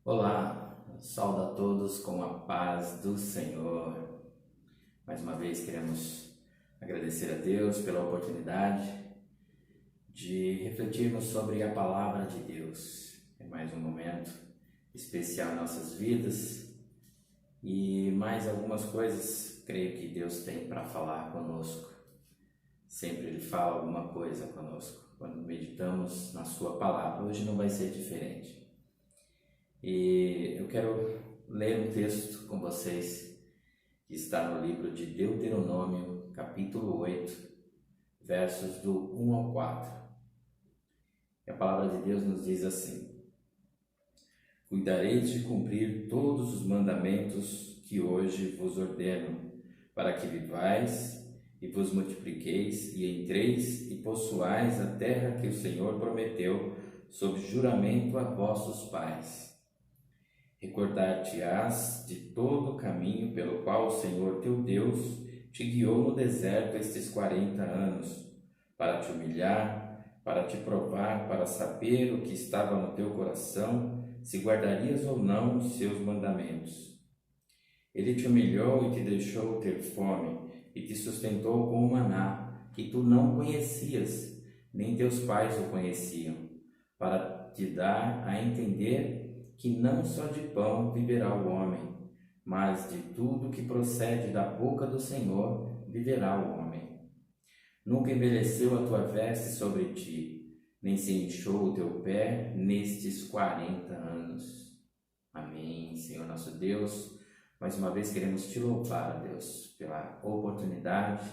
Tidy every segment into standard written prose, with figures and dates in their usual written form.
Olá, saúdo a todos com a paz do Senhor. Mais uma vez queremos agradecer a Deus pela oportunidade de refletirmos sobre a palavra de Deus. É mais um momento especial em nossas vidas e mais algumas coisas creio que Deus tem para falar conosco. Sempre Ele fala alguma coisa conosco quando meditamos na Sua palavra. Hoje não vai ser diferente. E eu quero ler um texto com vocês que está no livro de Deuteronômio, capítulo 8, versos do 1 ao 4. E a palavra de Deus nos diz assim: Cuidareis de cumprir todos os mandamentos que hoje vos ordeno, para que vivais e vos multipliqueis e entreis e possuais a terra que o Senhor prometeu sob juramento a vossos pais. Recordar-te-ás de todo o caminho pelo qual o Senhor teu Deus te guiou no deserto estes 40 anos, para te humilhar, para te provar, para saber o que estava no teu coração, se guardarias ou não os seus mandamentos. Ele te humilhou e te deixou ter fome, e te sustentou com o maná, que tu não conhecias, nem teus pais o conheciam, para te dar a entender que não só de pão viverá o homem, mas de tudo que procede da boca do Senhor viverá o homem. Nunca envelheceu a tua veste sobre ti, nem se inchou o teu pé nestes 40 anos. Amém, Senhor nosso Deus. Mais uma vez queremos te louvar, Deus, pela oportunidade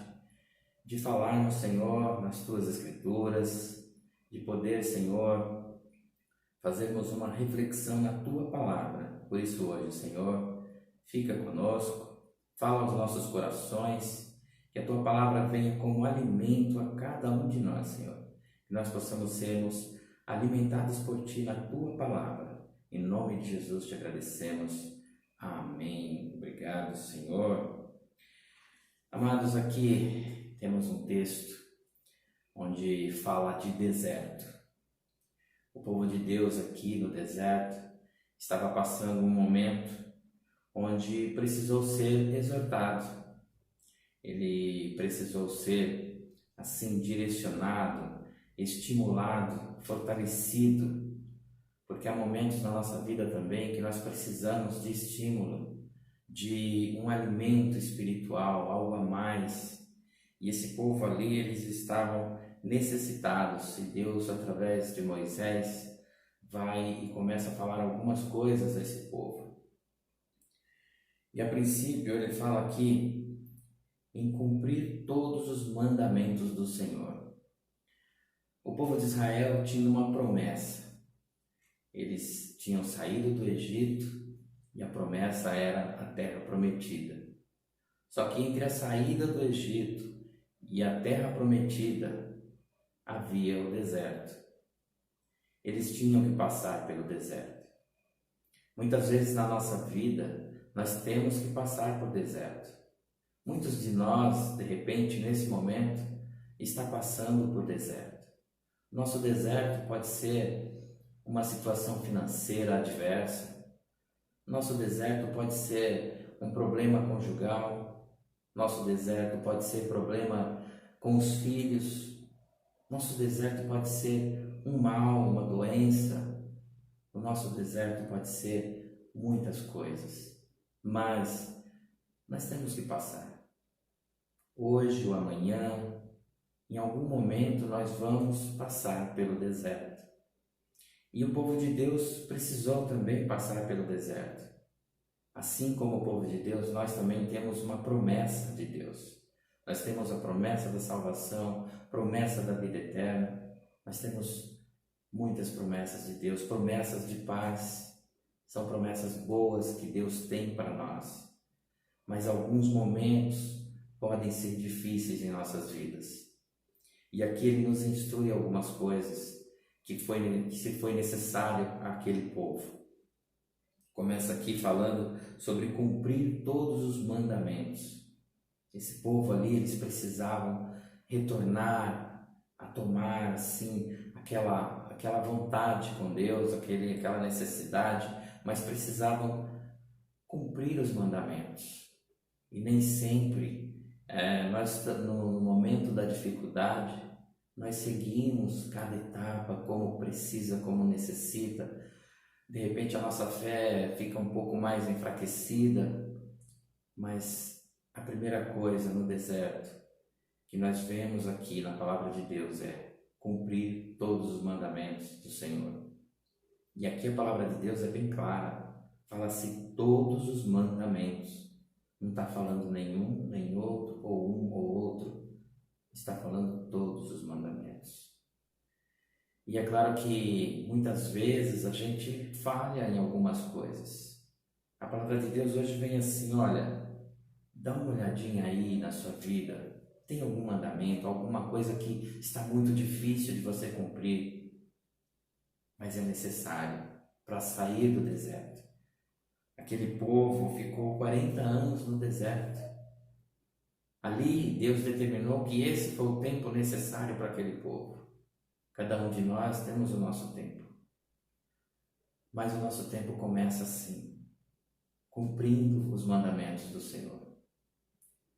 de falarmos, Senhor, nas tuas escrituras, de poder, Senhor, fazermos uma reflexão na Tua Palavra. Por isso hoje, Senhor, fica conosco, fala aos nossos corações, que a Tua Palavra venha como alimento a cada um de nós, Senhor. Que nós possamos sermos alimentados por Ti na Tua Palavra. Em nome de Jesus te agradecemos. Amém. Obrigado, Senhor. Amados, aqui temos um texto onde fala de deserto. O povo de Deus aqui no deserto estava passando um momento onde precisou ser exortado. Ele precisou ser assim direcionado, estimulado, fortalecido, porque há momentos na nossa vida também que nós precisamos de estímulo, de um alimento espiritual, algo a mais. E esse povo ali, eles estavam necessitados, e Deus, através de Moisés, vai e começa a falar algumas coisas a esse povo. E a princípio ele fala aqui em cumprir todos os mandamentos do Senhor. O povo de Israel tinha uma promessa. Eles tinham saído do Egito e a promessa era a terra prometida. Só que entre a saída do Egito e a terra prometida havia o deserto. Eles tinham que passar pelo deserto. Muitas vezes na nossa vida, nós temos que passar por deserto. Muitos de nós, de repente, nesse momento, está passando por deserto. Nosso deserto pode ser uma situação financeira adversa. Nosso deserto pode ser um problema conjugal. Nosso deserto pode ser problema com os filhos. Nosso deserto pode ser um mal, uma doença. O nosso deserto pode ser muitas coisas. Mas nós temos que passar. Hoje ou amanhã, em algum momento, nós vamos passar pelo deserto. E o povo de Deus precisou também passar pelo deserto. Assim como o povo de Deus, nós também temos uma promessa de Deus. Nós temos a promessa da salvação, promessa da vida eterna. Nós temos muitas promessas de Deus, promessas de paz. São promessas boas que Deus tem para nós. Mas alguns momentos podem ser difíceis em nossas vidas. E aqui Ele nos instrui algumas coisas que se foi necessário àquele povo. Começa aqui falando sobre cumprir todos os mandamentos. Esse povo ali, eles precisavam retornar a tomar, assim, aquela vontade com Deus, aquela necessidade mas precisavam cumprir os mandamentos. E nem sempre, no momento da dificuldade, nós seguimos cada etapa como precisa, como necessita. De repente a nossa fé fica um pouco mais enfraquecida, mas a primeira coisa no deserto que nós vemos aqui na palavra de Deus é cumprir todos os mandamentos do Senhor. E aqui a palavra de Deus é bem clara, fala-se todos os mandamentos. Não está falando nenhum, nem outro, ou um ou outro, está falando todos os mandamentos. E é claro que muitas vezes a gente falha em algumas coisas. A palavra de Deus hoje vem assim, olha, dá uma olhadinha aí na sua vida, tem algum mandamento, alguma coisa que está muito difícil de você cumprir, mas é necessário para sair do deserto. Aquele povo ficou 40 anos no deserto. Ali Deus determinou que esse foi o tempo necessário para aquele povo. Cada um de nós temos o nosso tempo. Mas o nosso tempo começa assim, cumprindo os mandamentos do Senhor.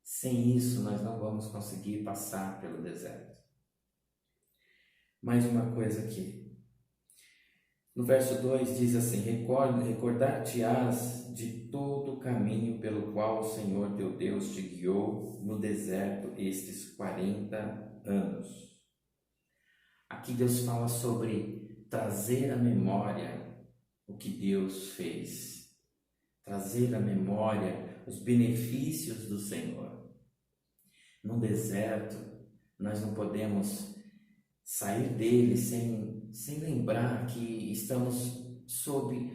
Sem isso, nós não vamos conseguir passar pelo deserto. Mais uma coisa aqui. No verso 2 diz assim: recordar-te-ás de todo o caminho pelo qual o Senhor teu Deus te guiou no deserto estes 40 anos. Aqui Deus fala sobre trazer à memória o que Deus fez. Trazer à memória os benefícios do Senhor. No deserto, nós não podemos sair dele sem lembrar que estamos sob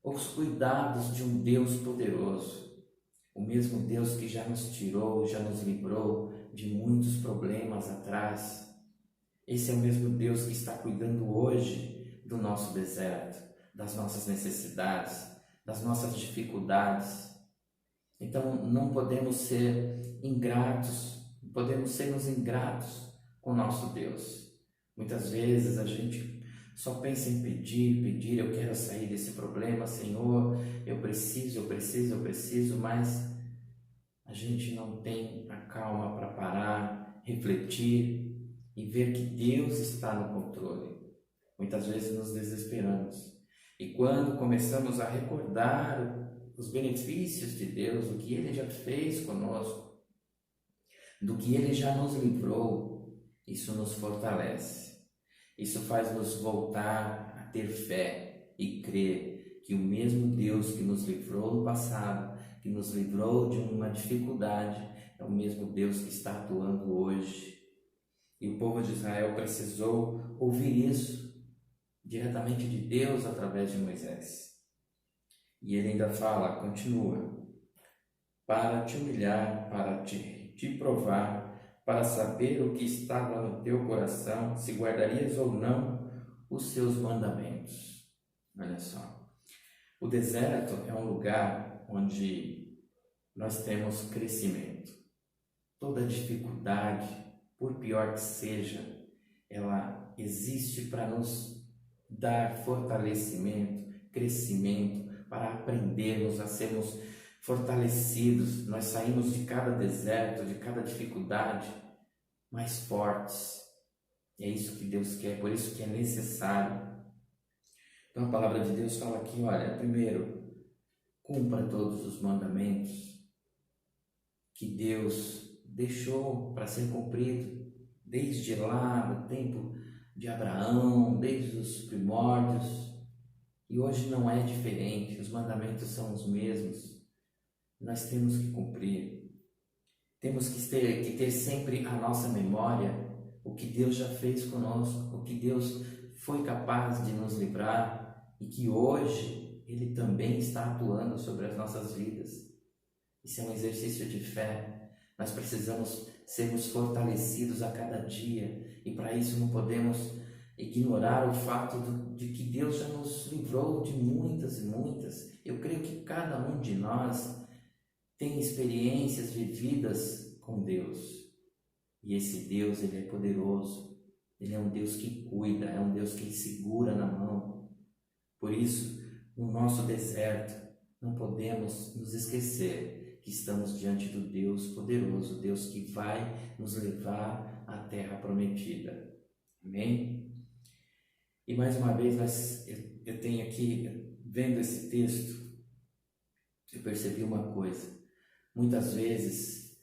os cuidados de um Deus poderoso. O mesmo Deus que já nos tirou, já nos livrou de muitos problemas atrás. Esse é o mesmo Deus que está cuidando hoje do nosso deserto, das nossas necessidades, das nossas dificuldades. Então não podemos ser ingratos, podemos sermos ingratos com o nosso Deus. Muitas vezes a gente só pensa em pedir, eu quero sair desse problema, Senhor, eu preciso, mas a gente não tem a calma para parar, refletir e ver que Deus está no controle. Muitas vezes nos desesperamos. E quando começamos a recordar os benefícios de Deus, o que Ele já fez conosco, do que Ele já nos livrou, isso nos fortalece. Isso faz nos voltar a ter fé e crer que o mesmo Deus que nos livrou no passado, que nos livrou de uma dificuldade, é o mesmo Deus que está atuando hoje. E o povo de Israel precisou ouvir isso diretamente de Deus através de Moisés. E ele ainda fala, continua, para te humilhar, para te provar, para saber o que estava no teu coração, se guardarias ou não os seus mandamentos. Olha só, o deserto é um lugar onde nós temos crescimento. Toda dificuldade, por pior que seja, ela existe para nos dar fortalecimento, crescimento, para aprendermos a sermos fortalecidos. Nós saímos de cada deserto, de cada dificuldade, mais fortes. E é isso que Deus quer, por isso que é necessário. Então a palavra de Deus fala aqui, olha, primeiro, cumpra todos os mandamentos que Deus deixou para ser cumprido desde lá, no tempo de Abraão, desde os primórdios. E hoje não é diferente, os mandamentos são os mesmos. Nós temos que cumprir. Temos que ter sempre a nossa memória o que Deus já fez conosco, o que Deus foi capaz de nos livrar e que hoje Ele também está atuando sobre as nossas vidas. Isso é um exercício de fé. Nós precisamos sermos fortalecidos a cada dia e para isso não podemos ignorar o fato de que Deus já nos livrou de muitas e muitas. Eu creio que cada um de nós tem experiências vividas com Deus. E esse Deus, Ele é poderoso. Ele é um Deus que cuida, é um Deus que segura na mão. Por isso, no nosso deserto, não podemos nos esquecer que estamos diante do Deus poderoso, Deus que vai nos levar à terra prometida. Amém? E mais uma vez, eu tenho aqui, vendo esse texto, eu percebi uma coisa. Muitas vezes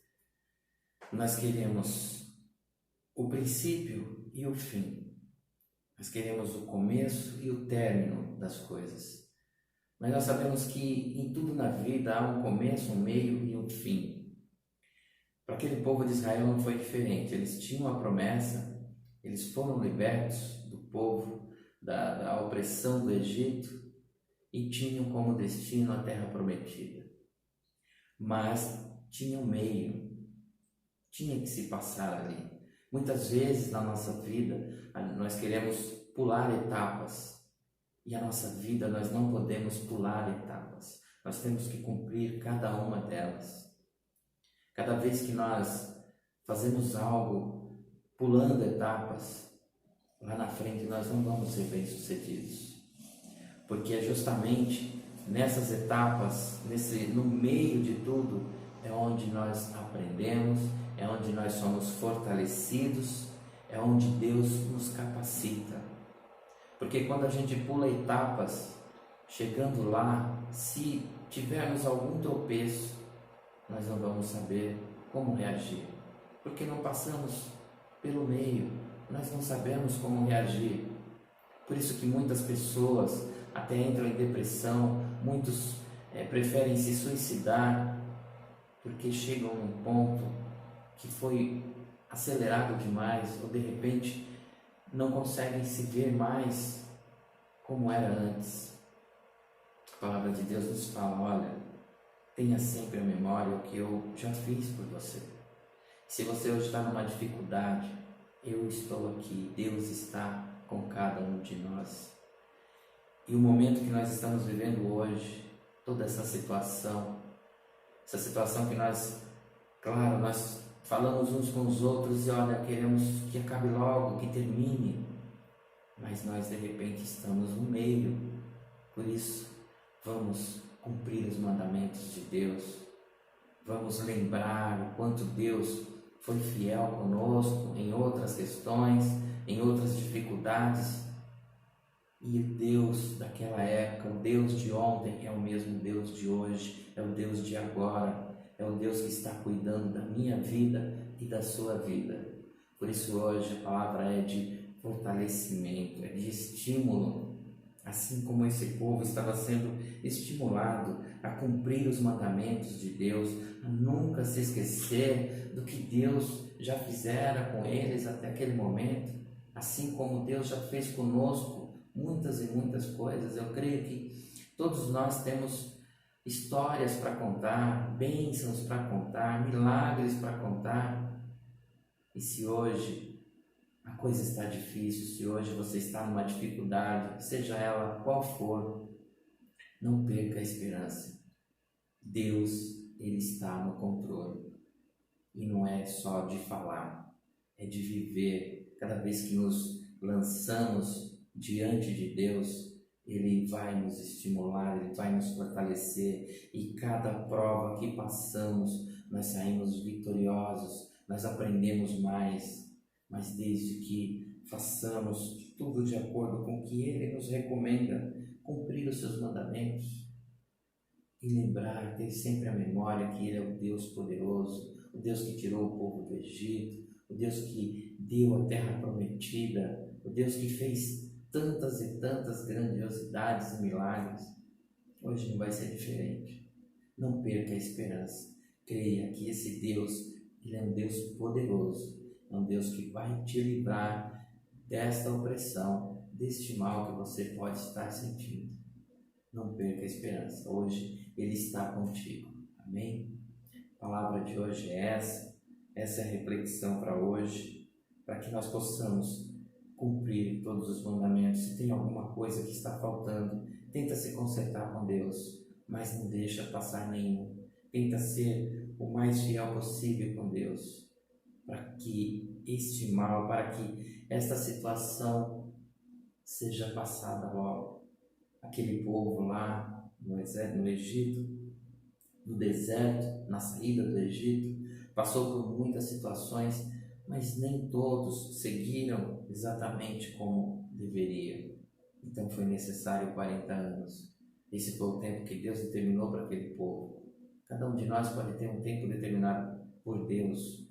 nós queremos o princípio e o fim. Nós queremos o começo e o término das coisas. Mas nós sabemos que em tudo na vida há um começo, um meio e um fim. Para aquele povo de Israel não foi diferente. Eles tinham a promessa, eles foram libertos do povo, da opressão do Egito e tinham como destino a terra prometida. Mas tinha um meio, tinha que se passar ali. Muitas vezes na nossa vida nós queremos pular etapas. E a nossa vida nós não podemos pular etapas. Nós temos que cumprir cada uma delas. Cada vez que nós fazemos algo pulando etapas, lá na frente nós não vamos ser bem-sucedidos. Porque é justamente nessas etapas, no meio de tudo, é onde nós aprendemos, é onde nós somos fortalecidos, é onde Deus nos capacita. Porque quando a gente pula etapas, chegando lá, se tivermos algum tropeço, nós não vamos saber como reagir. Porque não passamos pelo meio, nós não sabemos como reagir. Por isso que muitas pessoas até entram em depressão, muitos preferem se suicidar, porque chegam num ponto que foi acelerado demais, ou de repente não conseguem se ver mais como era antes. A palavra de Deus nos fala, olha, tenha sempre a memória o que eu já fiz por você. Se você hoje está numa dificuldade, eu estou aqui, Deus está com cada um de nós. E o momento que nós estamos vivendo hoje, toda essa situação que nós, claro, nós falamos uns com os outros e olha, queremos que acabe logo, que termine, mas nós de repente estamos no meio. Por isso, vamos cumprir os mandamentos de Deus, vamos lembrar o quanto Deus foi fiel conosco em outras questões, em outras dificuldades. E o Deus daquela época, o Deus de ontem é o mesmo Deus de hoje, é o Deus de agora. É o Deus que está cuidando da minha vida e da sua vida. Por isso hoje a palavra é de fortalecimento, é de estímulo. Assim como esse povo estava sendo estimulado a cumprir os mandamentos de Deus, a nunca se esquecer do que Deus já fizera com eles até aquele momento. Assim como Deus já fez conosco muitas e muitas coisas. Eu creio que todos nós temos histórias para contar, bênçãos para contar, milagres para contar. E se hoje a coisa está difícil, se hoje você está numa dificuldade, seja ela qual for, não perca a esperança. Deus, Ele está no controle. E não é só de falar, é de viver. Cada vez que nos lançamos diante de Deus, Ele vai nos estimular, Ele vai nos fortalecer, e cada prova que passamos, nós saímos vitoriosos, nós aprendemos mais, mas desde que façamos tudo de acordo com o que Ele nos recomenda, cumprir os seus mandamentos, e lembrar, ter sempre a memória que Ele é o Deus poderoso, o Deus que tirou o povo do Egito, o Deus que deu a terra prometida, o Deus que fez tantas e tantas grandiosidades e milagres. Hoje não vai ser diferente. Não perca a esperança. Creia que esse Deus, Ele é um Deus poderoso, é um Deus que vai te livrar desta opressão, deste mal que você pode estar sentindo. Não perca a esperança. Hoje Ele está contigo. Amém? A palavra de hoje é essa. Essa é a reflexão para hoje, para que nós possamos cumprir todos os mandamentos. Se tem alguma coisa que está faltando, tenta se consertar com Deus, mas não deixa passar nenhum. Tenta ser o mais fiel possível com Deus, para que este mal, para que esta situação seja passada logo. aquele povo lá no Egito, no deserto, na saída do Egito, passou por muitas situações, mas nem todos seguiram exatamente como deveria. Então foi necessário 40 anos. Esse foi o tempo que Deus determinou para aquele povo. Cada um de nós pode ter um tempo determinado por Deus,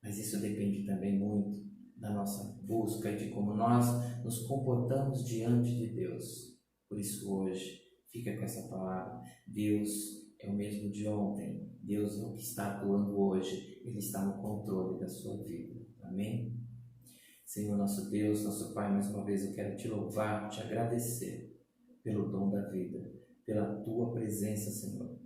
mas isso depende também muito da nossa busca e de como nós nos comportamos diante de Deus. Por isso hoje, fica com essa palavra. Deus é o mesmo de ontem. Deus é o que está atuando hoje. Ele está no controle da sua vida. Amém? Senhor, nosso Deus, nosso Pai, mais uma vez eu quero te louvar, te agradecer pelo dom da vida, pela tua presença, Senhor.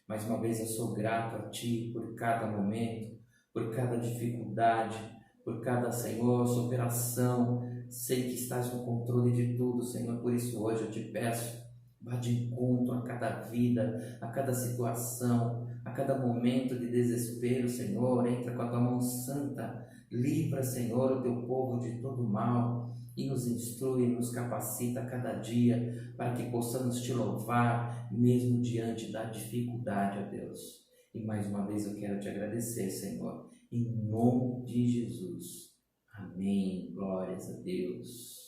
Mais uma vez eu sou grato a Ti por cada momento, por cada dificuldade, por cada, Senhor, superação. Sei que estás no controle de tudo, Senhor, por isso hoje eu te peço, vá de encontro a cada vida, a cada situação, a cada momento de desespero, Senhor. Entra com a tua mão santa, livra, Senhor, o teu povo de todo mal e nos instrui, nos capacita a cada dia para que possamos te louvar mesmo diante da dificuldade, ó Deus. E mais uma vez eu quero te agradecer, Senhor, em nome de Jesus. Amém. Glórias a Deus.